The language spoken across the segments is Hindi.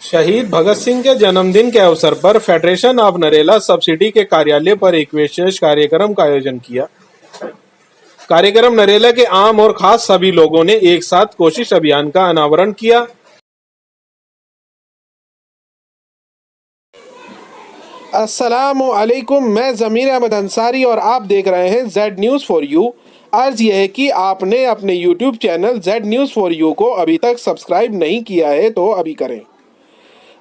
शहीद भगत सिंह के जन्मदिन के अवसर पर फेडरेशन ऑफ नरेला सब्सिडी के कार्यालय पर एक विशेष कार्यक्रम का आयोजन किया। कार्यक्रम नरेला के आम और खास सभी लोगों ने एक साथ कोशिश अभियान का अनावरण किया। अस्सलामु अलैकुम, मैं ज़मीर अहमद अंसारी और आप देख रहे हैं जेड न्यूज़ फॉर यू। अर्ज यह है कि आपने अपने YouTube channel Z news for you को अभी तक सब्सक्राइब नहीं किया है तो अभी करें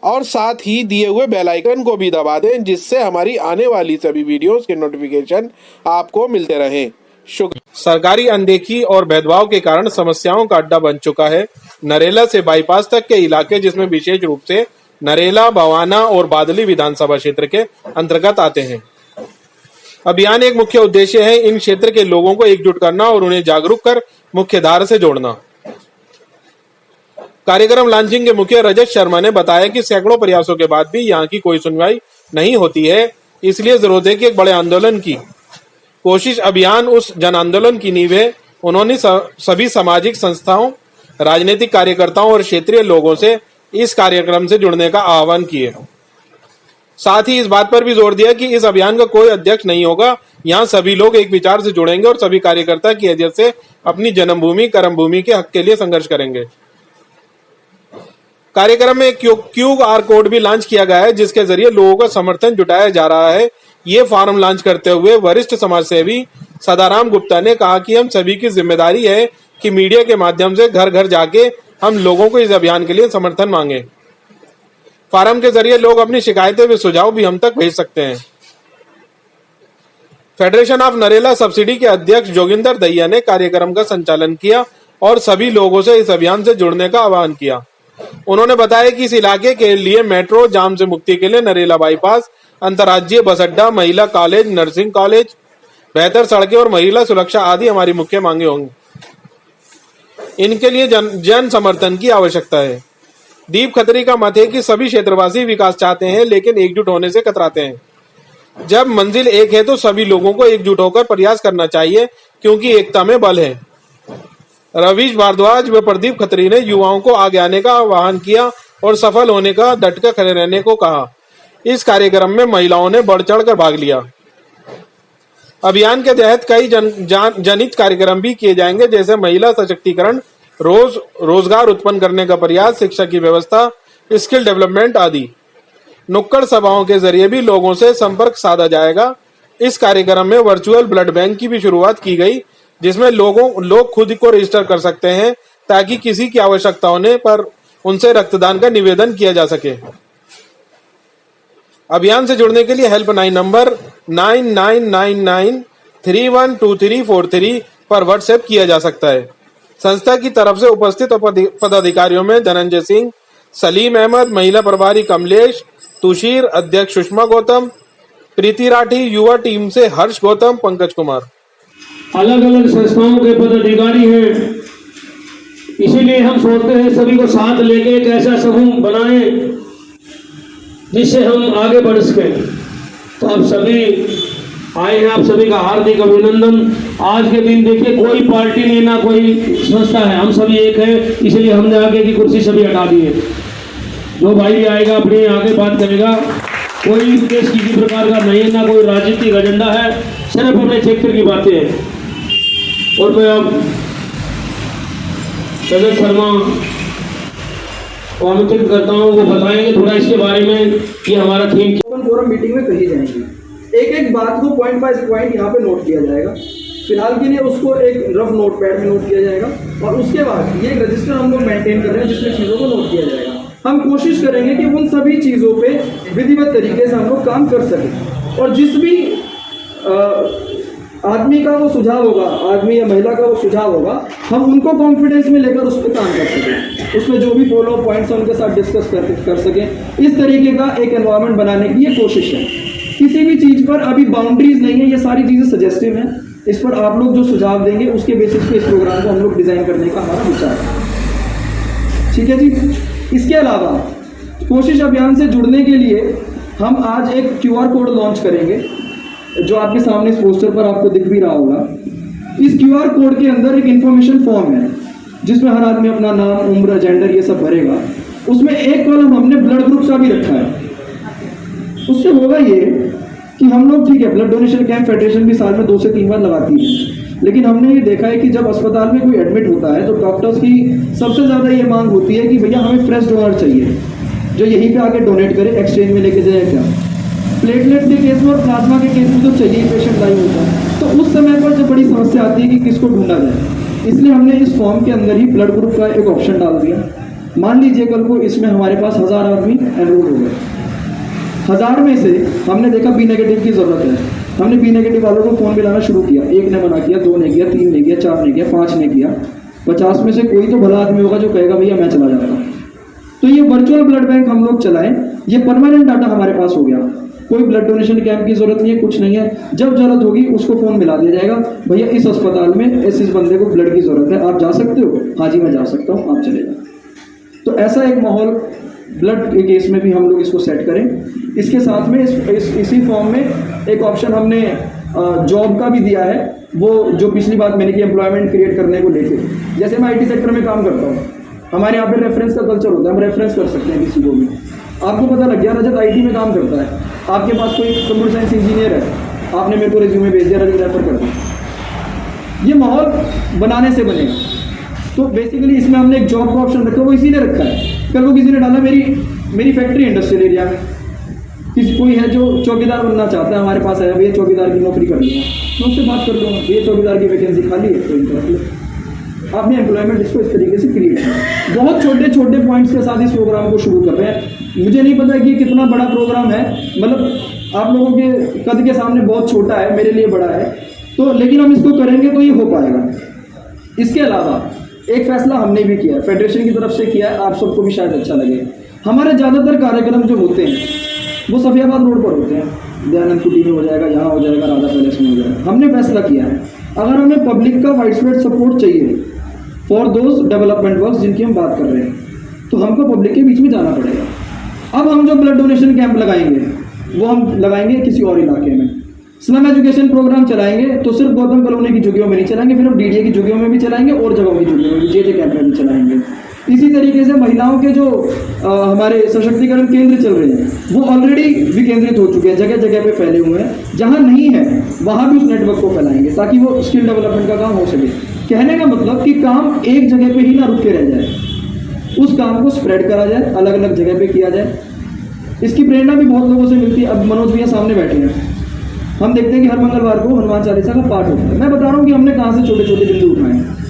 और साथ ही दिए हुए बेल आइकन को भी दबा दें, जिससे हमारी आने वाली सभी वीडियोस के नोटिफिकेशन आपको मिलते रहें। शुक्रिया। सरकारी अनदेखी और भेदभाव के कारण समस्याओं का अड्डा बन चुका है नरेला से बाईपास तक के इलाके, जिसमें विशेष रूप से नरेला, बवाना और बादली विधानसभा क्षेत्र के अंतर्गत आते हैं। अभियान एक मुख्य उद्देश्य है इन क्षेत्र के लोगों को एकजुट करना और उन्हें जागरूक कर मुख्य धारा से जोड़ना। कार्यक्रम लॉन्चिंग के मुखिया रजत शर्मा ने बताया कि सैकड़ों प्रयासों के बाद भी यहाँ की कोई सुनवाई नहीं होती है, इसलिए जरूरत है कि एक बड़े आंदोलन की कोशिश अभियान उस जन आंदोलन की नींव है। उन्होंने सभी सामाजिक संस्थाओं, राजनीतिक कार्यकर्ताओं और क्षेत्रीय लोगों से इस कार्यक्रम से जुड़ने का आह्वान किए। साथ ही इस बात पर भी जोर दिया कि इस अभियान का कोई अध्यक्ष नहीं होगा, यहाँ सभी लोग एक विचार से जुड़ेंगे और सभी कार्यकर्ता की हैसियत से अपनी जन्मभूमि, कर्मभूमि के हक के लिए संघर्ष करेंगे। कार्यक्रम में QR कोड भी लॉन्च किया गया है, जिसके जरिए लोगों का समर्थन जुटाया जा रहा है। ये फॉर्म लॉन्च करते हुए वरिष्ठ समाज सेवी सदाराम गुप्ता ने कहा कि हम सभी की जिम्मेदारी है कि मीडिया के माध्यम से घर घर जाके हम लोगों को इस अभियान के लिए समर्थन मांगे। फॉर्म के जरिए लोग अपनी शिकायतें व सुझाव भी हम तक भेज सकते हैं। फेडरेशन ऑफ नरेला सब्सिडी के अध्यक्ष जोगिंदर दहिया ने कार्यक्रम का संचालन किया और सभी लोगों से इस अभियान से जुड़ने का आह्वान किया। उन्होंने बताया कि इस इलाके के लिए मेट्रो जाम से मुक्ति के लिए नरेला बाईपास, अंतर्राज्यीय बस अड्डा, महिला कॉलेज, नर्सिंग कॉलेज, बेहतर सड़कें और महिला सुरक्षा आदि हमारी मुख्य मांगे होंगी। इनके लिए जन समर्थन की आवश्यकता है। दीप खत्री का मत है कि सभी क्षेत्रवासी विकास चाहते हैं, लेकिन एकजुट होने से कतराते हैं। जब मंजिल एक है तो सभी लोगों को एकजुट होकर प्रयास करना चाहिए, क्योंकि एकता में बल है। रवीश भारद्वाज व प्रदीप खत्री ने युवाओं को आगे आने का आह्वान किया और सफल होने का डटकर खड़े रहने को कहा। इस कार्यक्रम में महिलाओं ने बढ़ चढ़कर भाग लिया। अभियान के तहत कई जनहित कार्यक्रम भी किए जाएंगे, जैसे महिला सशक्तिकरण, रोजगार उत्पन्न करने का प्रयास, शिक्षा की व्यवस्था, स्किल डेवलपमेंट आदि। नुक्कड़ सभाओं के जरिए भी लोगों से संपर्क साधा जाएगा। इस कार्यक्रम में वर्चुअल ब्लड बैंक की भी शुरुआत की गई, जिसमें लोग खुद को रजिस्टर कर सकते हैं, ताकि किसी की आवश्यकता होने पर उनसे रक्तदान का निवेदन किया जा सके। अभियान से जुड़ने के लिए हेल्पलाइन नंबर 9999312343 पर व्हाट्सएप किया जा सकता है। संस्था की तरफ से उपस्थित पदाधिकारियों में धनंजय सिंह, सलीम अहमद, महिला प्रभारी कमलेश, तुषीर, अध्यक्ष सुषमा गौतम, प्रीति राठी, युवा टीम से हर्ष गौतम, पंकज कुमार। अलग अलग संस्थाओं के पदाधिकारी हैं, इसीलिए हम सोचते हैं सभी को साथ लेके एक ऐसा समूह बनाएं जिससे हम आगे बढ़ सके। तो आप सभी आए हैं, आप सभी का हार्दिक अभिनंदन। आज के दिन देखिए कोई पार्टी नहीं, ना कोई संस्था है, हम सभी एक हैं, इसलिए हमने आगे की कुर्सी सभी हटा दी है। जो भाई भी आएगा अपने आगे बात करेगा, कोई उद्देश्य किसी प्रकार का नहीं है, ना कोई राजनीतिक एजेंडा है, सिर्फ अपने क्षेत्र की बातें हैं। और मैं अब रजत शर्मा को आमंत्रित करता हूँ, वो बताएंगे थोड़ा इसके बारे में कि हमारा थीम फोरम मीटिंग में कही जाएंगी। एक एक बात को पॉइंट बाय पॉइंट यहाँ पे नोट किया जाएगा। फिलहाल के लिए उसको एक रफ नोट पैड में नोट किया जाएगा और उसके बाद ये एक रजिस्टर हम लोग मेंटेन कर रहे हैं, जिसमें चीज़ों को नोट किया जाएगा। हम कोशिश करेंगे कि उन सभी चीज़ों पे विधिवत तरीके से हम लोग काम कर सकें और जिस भी आदमी का वो सुझाव होगा, आदमी या महिला का वो सुझाव होगा, हम उनको कॉन्फिडेंस में लेकर उस पर काम कर सकें, उसमें जो भी फॉलो पॉइंट्स हैं उनके साथ डिस्कस कर सकें। इस तरीके का एक एनवायरनमेंट बनाने की ये कोशिश है। किसी भी चीज़ पर अभी बाउंड्रीज नहीं है, ये सारी चीज़ें सजेस्टिव हैं। इस पर आप लोग जो सुझाव देंगे उसके बेसिस पे इस प्रोग्राम को हम लोग डिज़ाइन करने का हमारा विचार है। ठीक है जी। इसके अलावा कोशिश अभियान से जुड़ने के लिए हम आज एक QR कोड लॉन्च करेंगे, जो आपके सामने इस पोस्टर पर आपको दिख भी रहा होगा। इस QR कोड के अंदर एक इन्फॉर्मेशन फॉर्म है, जिसमें हर आदमी अपना नाम, उम्र, जेंडर ये सब भरेगा उसमें एक कॉलम हमने ब्लड ग्रुप का भी रखा है। उससे होगा ये कि हम लोग ठीक है ब्लड डोनेशन कैंप फेडरेशन भी साल में 2 से 3 बार लगाती है, लेकिन हमने ये देखा है कि जब अस्पताल में कोई एडमिट होता है तो डॉक्टर्स की सबसे ज़्यादा ये मांग होती है कि भैया हमें फ्रेश डोनर चाहिए जो यहीं पे आके डोनेट करे, एक्सचेंज में लेके जाए। क्या प्लेटलेट के केस में और प्लाज्मा के केस में तो चाहिए, पेशेंट लाइव होता है। तो उस समय पर जब बड़ी समस्या आती है कि किसको ढूंढा जाए, इसलिए हमने इस फॉर्म के अंदर ही ब्लड ग्रुप का एक ऑप्शन डाल दिया। मान लीजिए कल को इसमें हमारे पास 1000 आदमी एनरोल हो गए, 1000 में से हमने देखा बी नेगेटिव की ज़रूरत है, हमने बी नेगेटिव वालों को फ़ोन मिलाना शुरू किया। 1 ने मना किया, 2 ने किया, 3 ने किया, 4 ने किया, 5 ने किया। 50 में से कोई तो भला आदमी होगा जो कहेगा भैया मैं चला जाता हूँ। तो ये वर्चुअल ब्लड बैंक हम लोग चलाएं, ये परमानेंट डाटा हमारे पास हो गया। कोई ब्लड डोनेशन कैंप की जरूरत नहीं है, कुछ नहीं है। जब जरूरत होगी उसको फ़ोन मिला दिया जाएगा, भैया इस अस्पताल में इस बंदे को ब्लड की ज़रूरत है, आप जा सकते हो? हाँ जी मैं जा सकता हूँ, आप चले जाओ। तो ऐसा एक माहौल ब्लड के केस में भी हम लोग इसको सेट करें। इसके साथ में इसी फॉर्म में एक ऑप्शन हमने जॉब का भी दिया है, वो जो पिछली बात मैंने की एम्प्लॉयमेंट क्रिएट करने को लेके। जैसे मैं IT सेक्टर में काम करता हूँ, हमारे यहाँ पे रेफरेंस का कल्चर होता है, हम रेफरेंस कर सकते हैं किसी को भी। आपको पता लग गया रजत IT में काम करता है, आपके पास कोई कंप्यूटर साइंस इंजीनियर है, आपने मेरे को रिज्यूमे भेज दिया, रजत रेफर कर दिया। ये माहौल बनाने से बनेगा। तो बेसिकली इसमें हमने एक जॉब का ऑप्शन रखा, वो इसीलिए रखा है। कल को किसी ने डाला मेरी फैक्ट्री इंडस्ट्रियल एरिया में किसी कोई है जो चौकीदार बनना चाहता है, हमारे पास है, भैया चौकीदार की नौकरी कर लूँगा, मैं उससे बात कर लूँगा, भैया चौकीदार की वैकेंसी खाली है तो इनको रख लो। आपने एम्प्लॉयमेंट इसको इस तरीके से क्रिएट किया। बहुत छोटे छोटे पॉइंट्स के साथ इस प्रोग्राम को शुरू कर रहे हैं। मुझे नहीं पता कि कितना बड़ा प्रोग्राम है, मतलब आप लोगों के कद के सामने बहुत छोटा है, मेरे लिए बड़ा है, तो लेकिन हम इसको करेंगे तो ये हो पाएगा। इसके अलावा एक फैसला हमने भी किया है, फेडरेशन की तरफ से किया है, आप सबको भी शायद अच्छा लगे। हमारे ज़्यादातर कार्यक्रम जो होते हैं वो सफियाबाद रोड पर होते हैं, दयानंद कुटी में हो जाएगा, यहाँ हो जाएगा, राधा पैलेस में हो जाएगा। हमने फैसला किया है अगर हमें पब्लिक का वाइड स्प्रेड सपोर्ट चाहिए फॉर दोज डेवलपमेंट वर्क जिनकी हम बात कर रहे हैं, तो हमको पब्लिक के बीच में जाना पड़ेगा। अब हम जो ब्लड डोनेशन कैंप लगाएंगे वो हम लगाएंगे किसी और इलाके में। स्लम एजुकेशन प्रोग्राम चलाएंगे तो सिर्फ गौतम कॉलोनी की झुग्गियों में नहीं चलाएंगे, फिर हम DDA की झुग्गियों में भी चलाएंगे और जगहों की झुग्गियों में भी, JJ कैंप में भी चलाएंगे। इसी तरीके से महिलाओं के जो हमारे सशक्तिकरण केंद्र चल रहे हैं वो ऑलरेडी विकेंद्रित हो चुके हैं, जगह जगह पे फैले हुए हैं। जहाँ नहीं है वहाँ भी उस नेटवर्क को फैलाएंगे ताकि वो स्किल डेवलपमेंट का काम हो सके। कहने का मतलब कि काम एक जगह पे ही ना रुक के रह जाए, उस काम को स्प्रेड करा जाए, अलग अलग जगह पे किया जाए। इसकी प्रेरणा भी बहुत लोगों से मिलती है। अब मनोज भैया सामने बैठे हैं, हम देखते हैं कि हर मंगलवार को हनुमान चालीसा का पाठ होता है। मैं बता रहा हूँ कि हमने कहाँ से छोटे छोटे बिंदु उठाए हैं।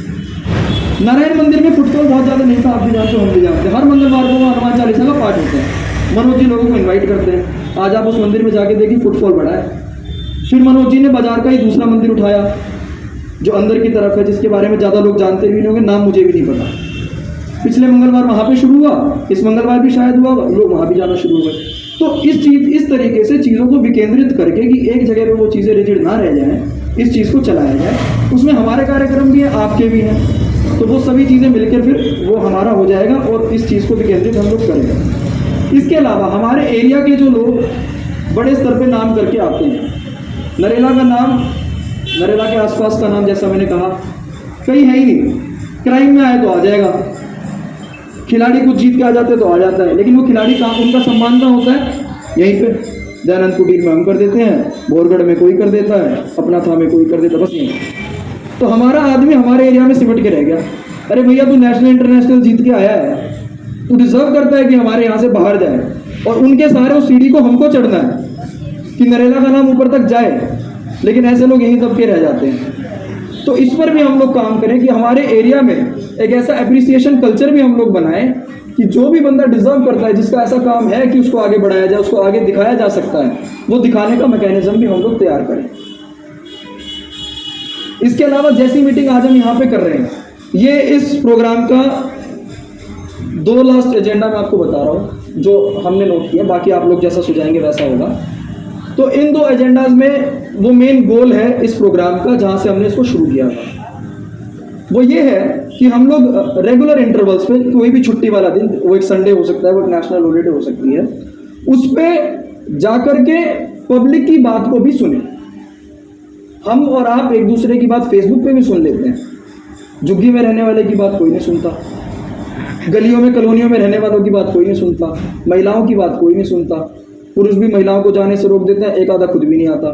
नारायण मंदिर में फुटफॉल बहुत ज़्यादा नहीं था, आप भी जानते हो, हम भी जानते हैं। हर मंगलवार को हनुमान चालीसा का पाठ होता है। मनोज जी लोगों को इन्वाइट करते हैं, आज आप उस मंदिर में जाके देखिए फुटफॉल बढ़ा है। फिर मनोज जी ने बाजार का ही दूसरा मंदिर उठाया जो अंदर की तरफ है, जिसके बारे में ज़्यादा लोग जानते भी नहीं होंगे, नाम मुझे भी नहीं पता। पिछले मंगलवार वहाँ पे शुरू हुआ, इस मंगलवार भी शायद हुआ, लोग वहाँ भी जाना शुरू हुए। तो इस तरीके से चीज़ों को विकेंद्रित करके कि एक जगह पे वो चीज़ें रिजिड ना रह जाएं, इस चीज़ को चलाया जाए। उसमें हमारे कार्यक्रम भी हैं, आपके भी हैं, तो वो सभी चीज़ें मिलकर फिर वो हमारा हो जाएगा और इस चीज़ को विकेंद्रित हम लोग करेंगे। इसके अलावा हमारे एरिया के जो लोग बड़े स्तर पे नाम करके आते हैं, नरेला का नाम, नरेला के आसपास का नाम जैसा मैंने कहा कहीं है ही नहीं। क्राइम में आए तो आ जाएगा, खिलाड़ी कुछ जीत के आ जाते तो आ जाता है, लेकिन वो खिलाड़ी कहाँ, उनका सम्मान कहाँ होता है? यहीं पे दयानंद कुटीर में हम कर देते हैं, बोरगढ़ में कोई कर देता है, अपना था में कोई कर देता, बस नहीं। तो हमारा आदमी हमारे एरिया में सिमट के रह गया। अरे भैया तू नेशनल इंटरनेशनल जीत के आया है, तू डिजर्व करता है कि हमारे यहाँ से बाहर जाए, और उनके सारे उस सीढ़ी को हमको चढ़ना है कि नरेला का नाम ऊपर तक जाए, लेकिन ऐसे लोग यहीं दब के रह जाते हैं। तो इस पर भी हम लोग काम करें कि हमारे एरिया में एक ऐसा एप्रिसिएशन कल्चर भी हम लोग बनाएं कि जो भी बंदा डिजर्व करता है, जिसका ऐसा काम है कि उसको आगे बढ़ाया जाए, उसको आगे दिखाया जा सकता है, वो दिखाने का मैकेनिज्म भी हम लोग तैयार करें। इसके अलावा जैसी मीटिंग आज हम यहाँ पे कर रहे हैं, ये इस प्रोग्राम का 2 लास्ट एजेंडा मैं आपको बता रहा हूँ जो हमने नोट किया, बाकी आप लोग जैसा सुझाएंगे वैसा होगा। तो इन 2 एजेंडाज में वो मेन गोल है इस प्रोग्राम का, जहाँ से हमने इसको शुरू किया था, वो ये है कि हम लोग रेगुलर इंटरवल्स पे, कोई भी छुट्टी वाला दिन, वो एक संडे हो सकता है, वो एक नेशनल हॉलीडे हो सकती है, उस पे जाकर के पब्लिक की बात को भी सुने। हम और आप एक दूसरे की बात फेसबुक पे भी सुन लेते हैं, झुग्गी में रहने वाले की बात कोई नहीं सुनता, गलियों में कॉलोनियों में रहने वालों की बात कोई नहीं सुनता, महिलाओं की बात कोई नहीं सुनता, पुरुष भी महिलाओं को जाने से रोक देते हैं, एक आधा खुद भी नहीं आता।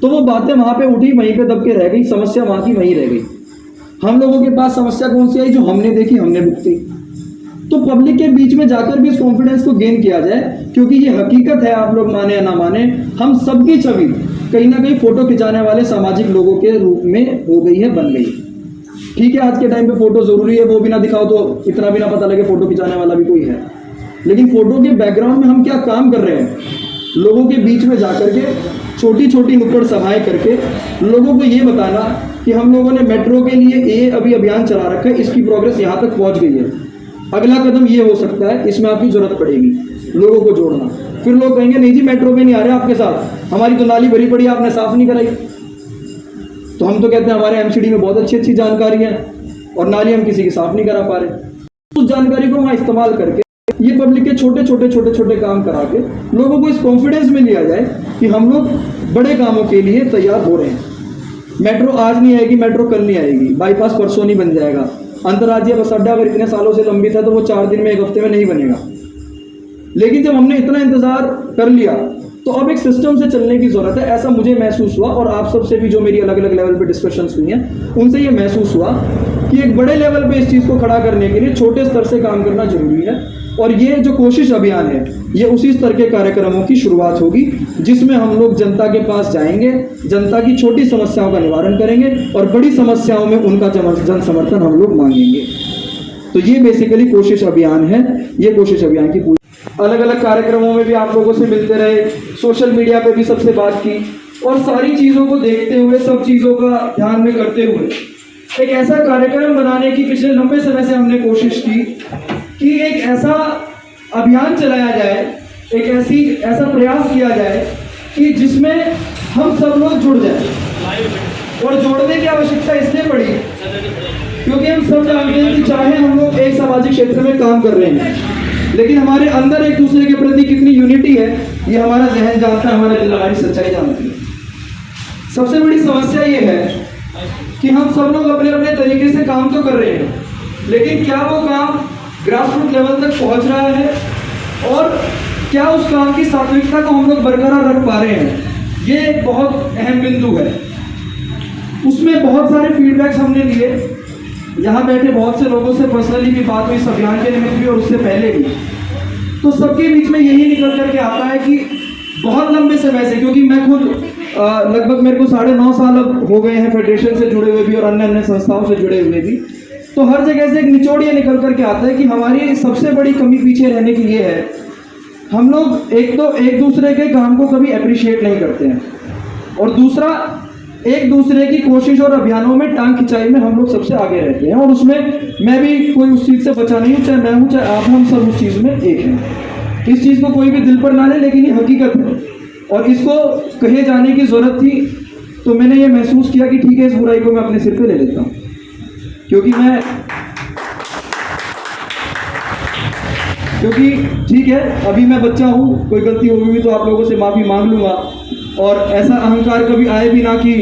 तो वो बातें वहाँ पे उठी, वहीं पे दब के रह गई, समस्या वहाँ की वहीं रह गई। हम लोगों के पास समस्या कौन सी आई? जो हमने देखी, हमने भुगती। तो पब्लिक के बीच में जाकर भी इस कॉन्फिडेंस को गेन किया जाए, क्योंकि ये हकीकत है, आप लोग माने या ना माने, हम सबकी छवि कहीं ना कहीं फोटो खिंचाने वाले सामाजिक लोगों के रूप में हो गई है, बन गई है। ठीक है, आज के टाइम पे फोटो जरूरी है, वो भी ना दिखाओ तो इतना भी ना पता लगे फोटो खिंचाने वाला भी कोई है। लेकिन फोटो के बैकग्राउंड में हम क्या काम कर रहे हैं? लोगों के बीच में जाकर के छोटी छोटी नुक्कड़ सभाएं करके लोगों को ये बताना कि हम लोगों ने मेट्रो के लिए ये अभी अभियान चला रखा है, इसकी प्रोग्रेस यहाँ तक पहुँच गई है, अगला कदम ये हो सकता है, इसमें आपकी जरूरत पड़ेगी, लोगों को जोड़ना। फिर लोग कहेंगे नहीं जी मेट्रो पे नहीं आ रहे आपके साथ, हमारी तो नाली भरी पड़ी, आपने साफ नहीं कराई। तो हम तो कहते हैं हमारे एमसीडी में बहुत अच्छी अच्छी जानकारी है और नाली हम किसी की साफ नहीं करा पा रहे। उस जानकारी को वहाँ इस्तेमाल करके ये पब्लिक के छोटे छोटे काम करा के लोगों को इस कॉन्फिडेंस में लिया जाए कि हम लोग बड़े कामों के लिए तैयार हो रहे हैं। मेट्रो आज नहीं आएगी, मेट्रो कल नहीं आएगी, बाईपास परसों नहीं बन जाएगा, अंतर्राज्यीय बस अड्डा अगर इतने सालों से लंबित है तो वो 4 दिन में 1 हफ्ते में नहीं बनेगा। लेकिन जब हमने इतना इंतजार कर लिया तो अब एक सिस्टम से चलने की जरूरत है, ऐसा मुझे महसूस हुआ। और आप सबसे भी जो मेरी अलग अलग लेवल पे डिस्कशंस हुई हैं उनसे ये महसूस हुआ कि एक बड़े लेवल पे इस चीज़ को खड़ा करने के लिए छोटे स्तर से काम करना जरूरी है। और ये जो कोशिश अभियान है ये उसी स्तर के कार्यक्रमों की शुरुआत होगी जिसमें हम लोग जनता के पास जाएंगे, जनता की छोटी समस्याओं का निवारण करेंगे और बड़ी समस्याओं में उनका जन समर्थन हम लोग मांगेंगे। तो ये बेसिकली कोशिश अभियान है। ये कोशिश अभियान की पूरी अलग अलग कार्यक्रमों में भी आप लोगों से मिलते रहे, सोशल मीडिया पे भी सबसे बात की और सारी चीज़ों को देखते हुए, सब चीज़ों का ध्यान में करते हुए एक ऐसा कार्यक्रम बनाने की पिछले लंबे समय से हमने कोशिश की कि एक ऐसा अभियान चलाया जाए, एक ऐसा प्रयास किया जाए कि जिसमें हम सब लोग जुड़ जाएं। और जोड़ने की आवश्यकता इसलिए पड़ी क्योंकि हम सब जानते हैं कि चाहे हम लोग एक सामाजिक क्षेत्र में काम कर रहे हैं लेकिन हमारे अंदर एक दूसरे के प्रति कितनी यूनिटी है ये हमारा जहन जानता है, हमारा दिल हमारी सच्चाई जानती है। सबसे बड़ी समस्या ये है कि हम सब लोग अपने अपने तरीके से काम तो कर रहे हैं लेकिन क्या वो काम ग्रासरूट लेवल तक पहुंच रहा है और क्या उस काम की सात्विकता को हम लोग बरकरार रख पा रहे हैं, ये एक बहुत अहम बिंदु है। उसमें बहुत सारे फीडबैक्स हमने लिए, यहाँ बैठे बहुत से लोगों से पर्सनली भी बात हुई इस अभियान के निमित्त भी और उससे पहले भी। तो सबके बीच में यही निकल करके आता है कि बहुत लंबे समय से, क्योंकि मैं खुद लगभग मेरे को 9.5 साल अब हो गए हैं फेडरेशन से जुड़े हुए भी और अन्य अन्य संस्थाओं से जुड़े हुए भी, तो हर जगह से एक निचोड़ ये निकल करके आता है कि हमारी सबसे बड़ी कमी पीछे रहने की ये है, हम लोग एक तो एक दूसरे के काम को कभी अप्रिशिएट नहीं करते हैं और दूसरा एक दूसरे की कोशिश और अभियानों में टांग खिंचाई में हम लोग सबसे आगे रहते हैं। और उसमें मैं भी कोई उस चीज़ से बचा नहीं हूँ, चाहे मैं हूँ चाहे आप, हम सब उस चीज़ में एक हैं। इस चीज़ को कोई भी दिल पर ना ले, लेकिन ये हकीकत है और इसको कहे जाने की ज़रूरत थी। तो मैंने ये महसूस किया कि ठीक है, इस बुराई को मैं अपने सिर पे ले लेता हूँ, क्योंकि ठीक है अभी मैं बच्चा हूँ, कोई गलती होगी तो आप लोगों से माफ़ी मांग लूँगा और ऐसा अहंकार कभी आए भी ना कि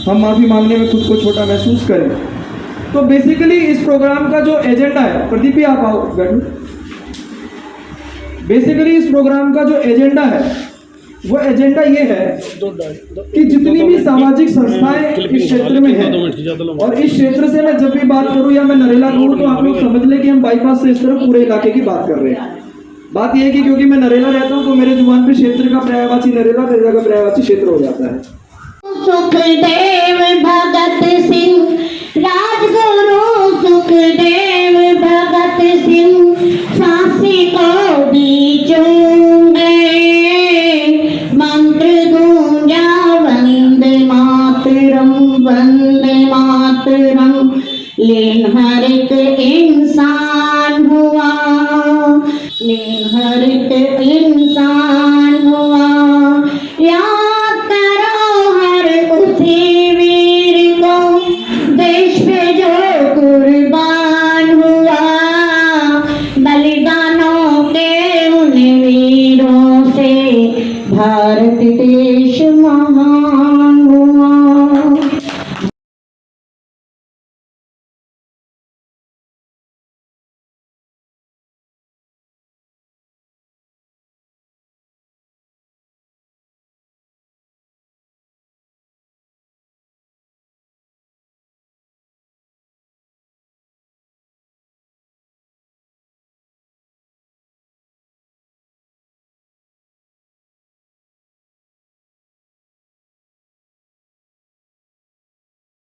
हम माफ़ी मांगने में खुद को छोटा महसूस करें। तो बेसिकली इस प्रोग्राम का जो एजेंडा है, प्रदीप भी आप आओ बैठो। बेसिकली इस प्रोग्राम का जो एजेंडा है वो एजेंडा ये है कि जितनी भी सामाजिक संस्थाएं इस क्षेत्र में हैं और इस क्षेत्र से मैं जब भी बात करूं या मैं नरेला कहूं तो आप लोग समझ लें कि हम बाईपास से इस तरफ पूरे इलाके की बात कर रहे हैं। बात यह है कि क्योंकि मैं नरेला रहता हूं तो मेरे जुबान पे क्षेत्र का पर्यायवाची नरेला का पर्यायवाची क्षेत्र हो जाता है। सुखदेव भगत सिंह राजगुरु सुखदेव भगत सिंह फांसी को दी चूंगे, मंत्र गूंजा वंदे मातरम, लेन हर एक इंसान हुआ, लेन हर एक इंसान हुआ। याद करो हर उसी वीर को देश पे जो कुर्बान हुआ, बलिदानों के उन वीरों से भारत